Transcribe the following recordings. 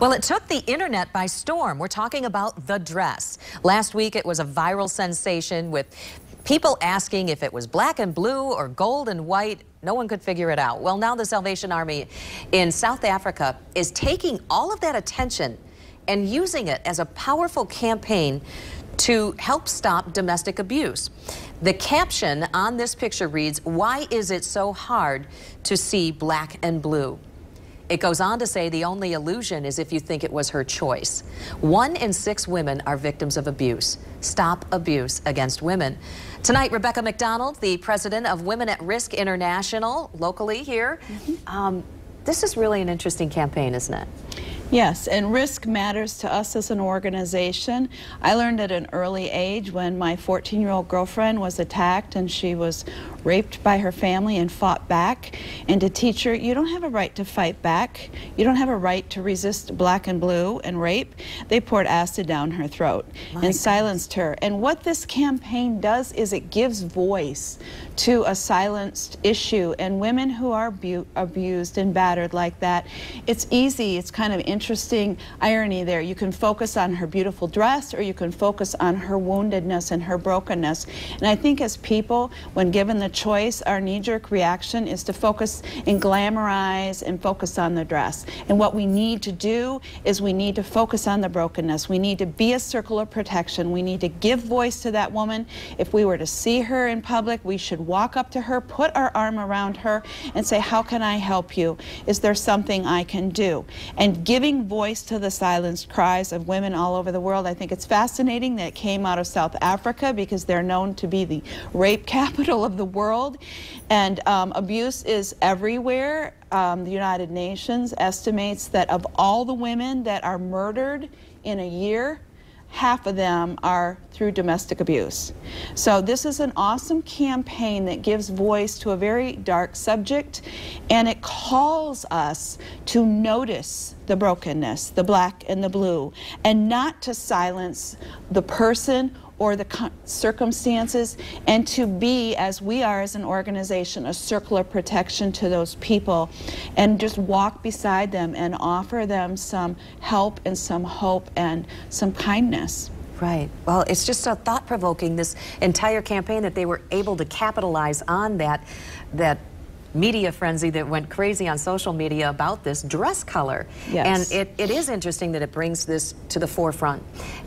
Well, it took the internet by storm. We're talking about the dress. Last week, it was a viral sensation with people asking if it was black and blue or gold and white. No one could figure it out. Well, now the Salvation Army in South Africa is taking all of that attention and using it as a powerful campaign to help stop domestic abuse. The caption on this picture reads, "Why is it so hard to see black and blue?" It goes on to say the only illusion is if you think it was her choice. 1 in 6 women are victims of abuse. Stop abuse against women. Tonight, Rebecca McDonald, the president of Women at Risk International, locally here. This is really an interesting campaign, isn't it? Yes, and risk matters to us as an organization. I learned at an early age when my 14-year-old girlfriend was attacked and she was raped by her family and fought back. And to teach her, you don't have a right to fight back. You don't have a right to resist black and blue and rape. They poured acid down her throat and silenced her. And what this campaign does is it gives voice to a silenced issue. And women who are abused and battered like that, it's easy, it's kind of interesting irony there. You can focus on her beautiful dress or you can focus on her woundedness and her brokenness. And I think as people, when given the choice, our knee-jerk reaction is to focus and glamorize and focus on the dress. And what we need to do is we need to focus on the brokenness. We need to be a circle of protection. We need to give voice to that woman. If we were to see her in public, we should walk up to her, put our arm around her and say, how can I help you? Is there something I can do? And giving voice to the silenced cries of women all over the world. I think it's fascinating that it came out of South Africa because they're known to be the rape capital of the world. And abuse is everywhere. The United Nations estimates that of all the women that are murdered in a year, half of them are through domestic abuse. So this is an awesome campaign that gives voice to a very dark subject, and it calls us to notice the brokenness, the black and the blue, and not to silence the person or the circumstances, and to be, as we are as an organization, a circle of protection to those people, and just walk beside them and offer them some help and some hope and some kindness. Right. Well, it's just so thought-provoking, this entire campaign, that they were able to capitalize on that media frenzy that went crazy on social media about this dress color. Yes. And it is interesting that it brings this to the forefront.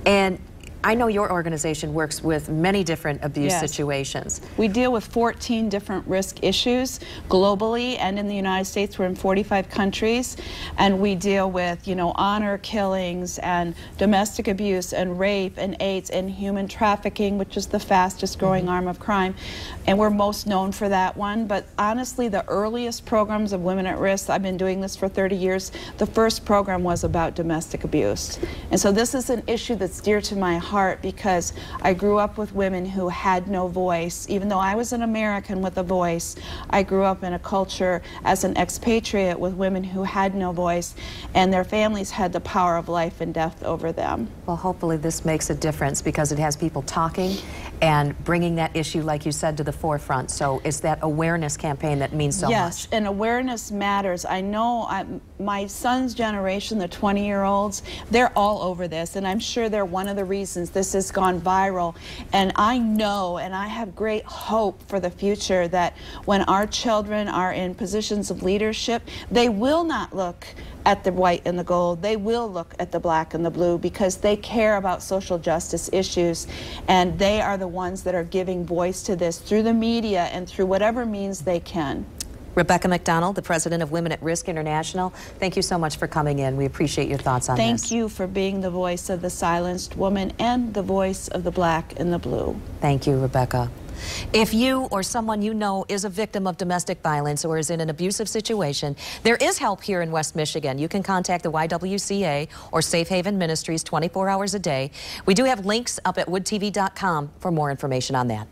And I know your organization works with many different abuse situations. We deal with 14 different risk issues globally, and in the United States we're in 45 countries, and we deal with, honor killings and domestic abuse and rape and AIDS and human trafficking, which is the fastest growing arm of crime, and we're most known for that one. But honestly, the earliest programs of Women at Risk, I've been doing this for 30 years, the first program was about domestic abuse. And so this is an issue that's dear to my heart because I grew up with women who had no voice. Even though I was an American with a voice, I grew up in a culture as an expatriate with women who had no voice, and their families had the power of life and death over them. Well, hopefully this makes a difference because it has people talking and bringing that issue, like you said, to the forefront. So it's that awareness campaign that means so much. Yes, and awareness matters. I know my son's generation, the 20-year-olds, they're all over this, and I'm sure they're one of the reasons this has gone viral. And I know, and I have great hope for the future, that when our children are in positions of leadership, they will not look at the white and the gold. They will look at the black and the blue because they care about social justice issues, and they are the ones that are giving voice to this through the media and through whatever means they can. Rebecca McDonald, the president of Women at Risk International, thank you so much for coming in. We appreciate your thoughts on this. Thank you for being the voice of the silenced woman and the voice of the black and the blue. Thank you, Rebecca. If you or someone you know is a victim of domestic violence or is in an abusive situation, there is help here in West Michigan. You can contact the YWCA or Safe Haven Ministries 24 hours a day. We do have links up at woodtv.com for more information on that.